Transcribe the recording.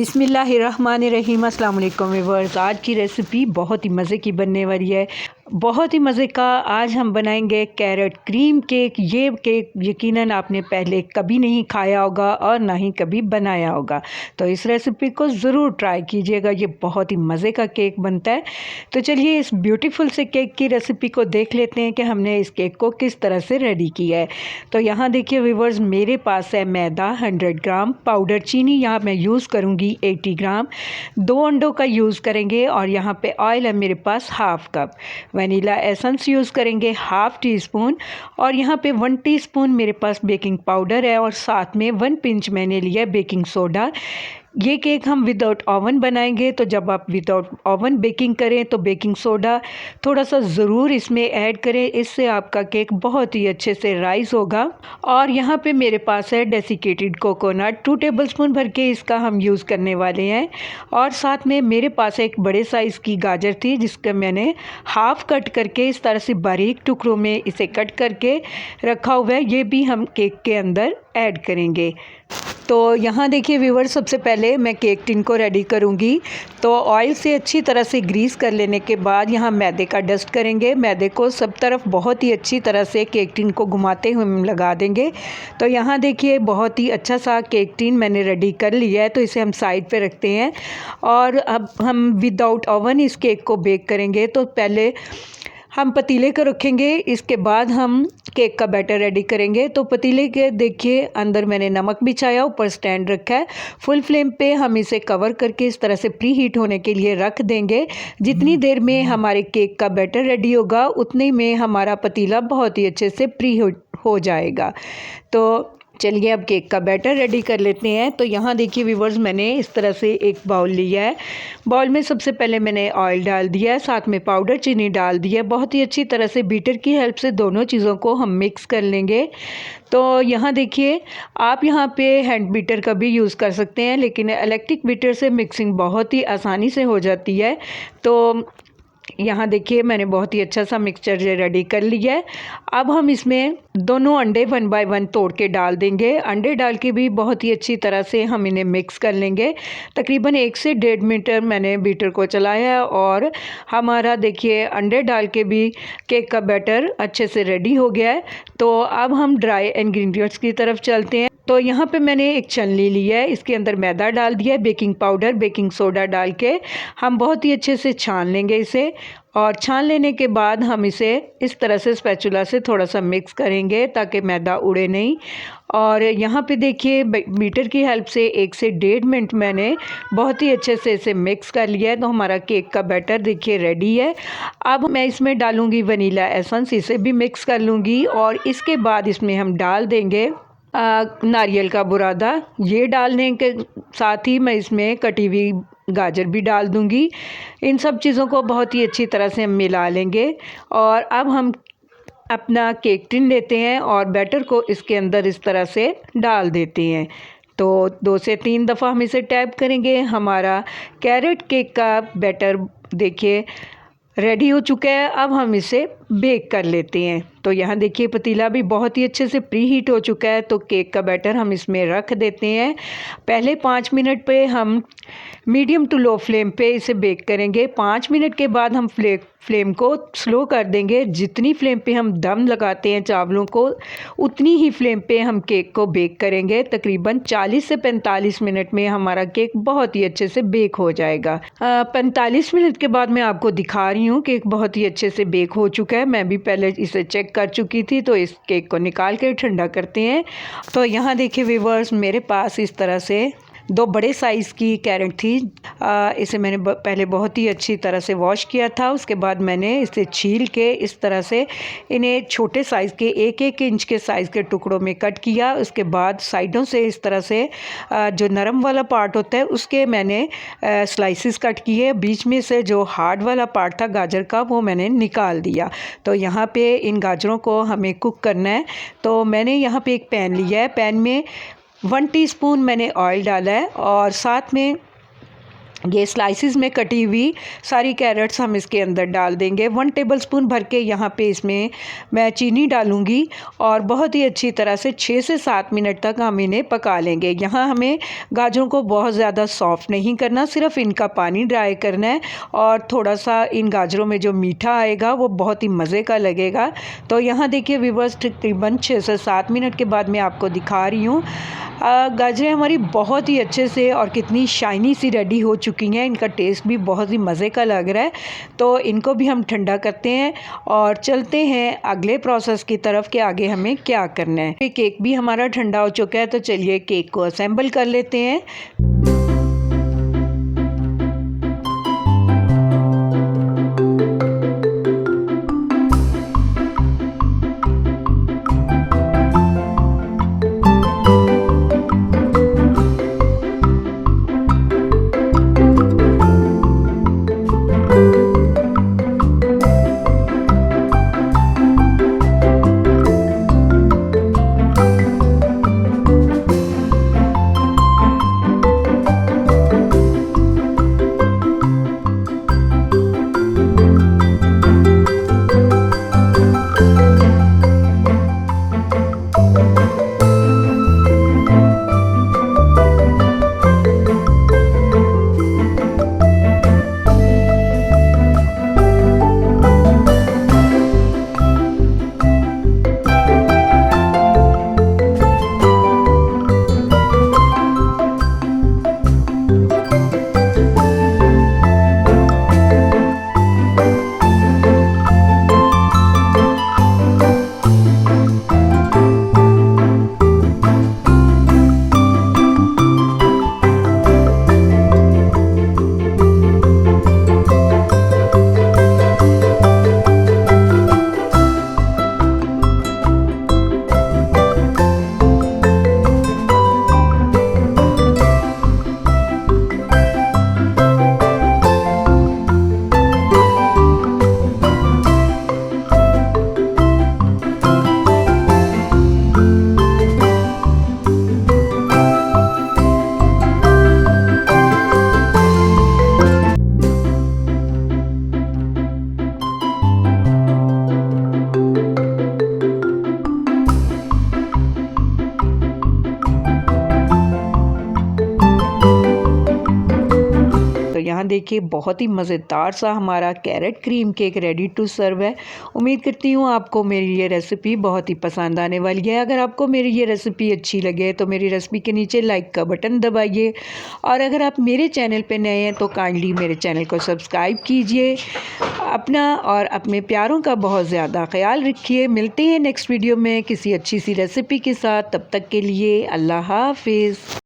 बिस्मिल्लाहिर्रहमानिर्रहीम। अस्सलाम वालेकुम व्यूअर्स। आज की रेसिपी बहुत ही मज़े की बनने वाली है, बहुत ही मज़े का। आज हम बनाएंगे कैरेट क्रीम केक। ये केक यकीनन आपने पहले कभी नहीं खाया होगा और ना ही कभी बनाया होगा, तो इस रेसिपी को ज़रूर ट्राई कीजिएगा। ये बहुत ही मज़े का केक बनता है। तो चलिए इस ब्यूटीफुल से केक की रेसिपी को देख लेते हैं कि हमने इस केक को किस तरह से रेडी किया है। तो यहाँ देखिए व्यूअर्स, मेरे पास है मैदा 100 ग्राम, पाउडर चीनी यहाँ मैं यूज़ करूँगी 80 ग्राम, 2 अंडों का यूज़ करेंगे और यहाँ पे ऑयल है मेरे पास half cup, vanilla essence use करेंगे हाफ़ टी स्पून और यहाँ पे 1 टीस्पून मेरे पास बेकिंग पाउडर है और साथ में 1 पिंच मैंने लिया बेकिंग सोडा। ये केक हम विदाउट ओवन बनाएंगे, तो जब आप विदाउट ओवन बेकिंग करें तो बेकिंग सोडा थोड़ा सा ज़रूर इसमें ऐड करें, इससे आपका केक बहुत ही अच्छे से राइज़ होगा। और यहाँ पे मेरे पास है डेसिकेटेड कोकोनट, 2 टेबलस्पून भर के इसका हम यूज़ करने वाले हैं। और साथ में मेरे पास एक बड़े साइज़ की गाजर थी, जिसका मैंने हाफ़ कट करके इस तरह से बारीक टुकड़ों में इसे कट करके रखा हुआ है। ये भी हम केक के अंदर ऐड करेंगे। तो यहाँ देखिए व्यूअर, सबसे पहले मैं केक टिन को रेडी करूँगी। तो ऑयल से अच्छी तरह से ग्रीस कर लेने के बाद यहाँ मैदे का डस्ट करेंगे। मैदे को सब तरफ बहुत ही अच्छी तरह से केक टिन को घुमाते हुए हम लगा देंगे। तो यहाँ देखिए बहुत ही अच्छा सा केक टिन मैंने रेडी कर लिया है, तो इसे हम साइड पे रखते हैं। और अब हम विदाउट ओवन इस केक को बेक करेंगे। तो पहले हम पतीले को रखेंगे, इसके बाद हम केक का बैटर रेडी करेंगे। तो पतीले के देखिए अंदर मैंने नमक बिछाया, ऊपर स्टैंड रखा है। फुल फ्लेम पे हम इसे कवर करके इस तरह से प्री हीट होने के लिए रख देंगे। जितनी देर में हमारे केक का बैटर रेडी होगा उतनी में हमारा पतीला बहुत ही अच्छे से प्री हो जाएगा। तो चलिए अब केक का बैटर रेडी कर लेते हैं। तो यहाँ देखिए व्यूअर्स, मैंने इस तरह से एक बाउल लिया है। बाउल में सबसे पहले मैंने ऑयल डाल दिया है, साथ में पाउडर चीनी डाल दी है। बहुत ही अच्छी तरह से बीटर की हेल्प से दोनों चीज़ों को हम मिक्स कर लेंगे। तो यहाँ देखिए, आप यहाँ पे हैंड बीटर का भी यूज़ कर सकते हैं, लेकिन इलेक्ट्रिक बीटर से मिक्सिंग बहुत ही आसानी से हो जाती है। तो यहाँ देखिए मैंने बहुत ही अच्छा सा मिक्सचर रेडी कर लिया है। अब हम इसमें दोनों अंडे 1 बाय 1 तोड़ के डाल देंगे। अंडे डाल के भी बहुत ही अच्छी तरह से हम इन्हें मिक्स कर लेंगे। तकरीबन 1 से 1.5 मिनट मैंने बीटर को चलाया है और हमारा देखिए अंडे डाल के भी केक का बैटर अच्छे से रेडी हो गया है। तो अब हम ड्राई इंग्रेडिएंट्स की तरफ चलते हैं। तो यहाँ पे मैंने एक छलनी ली है, इसके अंदर मैदा डाल दिया है, बेकिंग पाउडर बेकिंग सोडा डाल के हम बहुत ही अच्छे से छान लेंगे इसे। और छान लेने के बाद हम इसे इस तरह से स्पैचुला से थोड़ा सा मिक्स करेंगे ताकि मैदा उड़े नहीं। और यहाँ पे देखिए बीटर की हेल्प से 1 से 1.5 मिनट मैंने बहुत ही अच्छे से इसे मिक्स कर लिया है। तो हमारा केक का बैटर देखिए रेडी है। अब मैं इसमें डालूँगी वनीला एसेंस, इसे भी मिक्स कर लूँगी और इसके बाद इसमें हम डाल देंगे नारियल का बुरादा। ये डालने के साथ ही मैं इसमें कटी हुई गाजर भी डाल दूंगी। इन सब चीज़ों को बहुत ही अच्छी तरह से हम मिला लेंगे। और अब हम अपना केक टिन लेते हैं और बैटर को इसके अंदर इस तरह से डाल देते हैं। तो 2 से 3 दफ़ा हम इसे टैप करेंगे। हमारा कैरेट केक का बैटर देखिए रेडी हो चुका है। अब हम इसे बेक कर लेते हैं। तो यहाँ देखिए पतीला भी बहुत ही अच्छे से प्री हीट हो चुका है। तो केक का बैटर हम इसमें रख देते हैं। पहले 5 मिनट पे हम मीडियम टू लो फ्लेम पे इसे बेक करेंगे। 5 मिनट के बाद हम फ्लेम को स्लो कर देंगे। जितनी फ्लेम पे हम दम लगाते हैं चावलों को, उतनी ही फ्लेम पे हम केक को बेक करेंगे। तकरीबन 40 से 45 मिनट में हमारा केक बहुत ही अच्छे से बेक हो जाएगा। 45 मिनट के बाद मैं आपको दिखा रही हूँ केक बहुत ही अच्छे से बेक हो चुका है। मैं भी पहले इसे चेक कर चुकी थी। तो इस केक को निकाल के ठंडा करते हैं। तो यहाँ देखिए व्यूअर्स, मेरे पास इस तरह से 2 बड़े साइज़ की कैरेट थी। इसे मैंने पहले बहुत ही अच्छी तरह से वॉश किया था। उसके बाद मैंने इसे छील के इस तरह से इन्हें छोटे साइज़ के 1-1 इंच के साइज़ के टुकड़ों में कट किया। उसके बाद साइडों से इस तरह से जो नरम वाला पार्ट होता है उसके मैंने स्लाइसेस कट किए। बीच में से जो हार्ड वाला पार्ट था गाजर का, वो मैंने निकाल दिया। तो यहाँ पे इन गाजरों को हमें कुक करना है। तो मैंने यहाँ पे एक पैन लिया है। पैन में 1 टीस्पून मैंने ऑयल डाला है और साथ में ये स्लाइसिस में कटी हुई सारी कैरेट्स हम इसके अंदर डाल देंगे। 1 टेबलस्पून भर के यहाँ पे इसमें मैं चीनी डालूँगी और बहुत ही अच्छी तरह से 6 से 7 मिनट तक हम इन्हें पका लेंगे। यहाँ हमें गाजरों को बहुत ज़्यादा सॉफ्ट नहीं करना, सिर्फ इनका पानी ड्राई करना है और थोड़ा सा इन गाजरों में जो मीठा आएगा वो बहुत ही मज़े का लगेगा। तो यहाँ देखिए व्यूअर्स, तकरीबन 6 से 7 मिनट के बाद मैं आपको दिखा रही हूँ गाजरें हमारी बहुत ही अच्छे से और कितनी शाइनी सी रेडी हो चुकी हैं। इनका टेस्ट भी बहुत ही मज़े का लग रहा है। तो इनको भी हम ठंडा करते हैं और चलते हैं अगले प्रोसेस की तरफ कि आगे हमें क्या करना है। केक भी हमारा ठंडा हो चुका है, तो चलिए केक को असेंबल कर लेते हैं। यहाँ देखिए बहुत ही मज़ेदार सा हमारा carrot cream cake ready to serve है। उम्मीद करती हूँ आपको मेरी ये रेसिपी बहुत ही पसंद आने वाली है। अगर आपको मेरी ये रेसिपी अच्छी लगे तो मेरी रेसिपी के नीचे लाइक का बटन दबाइए और अगर आप मेरे चैनल पे नए हैं तो काइंडली मेरे चैनल को सब्सक्राइब कीजिए। अपना और अपने प्यारों का बहुत ज़्यादा ख्याल रखिए। मिलते हैं नेक्स्ट वीडियो में किसी अच्छी सी रेसिपी के साथ। तब तक के लिए अल्लाह हाफिज़।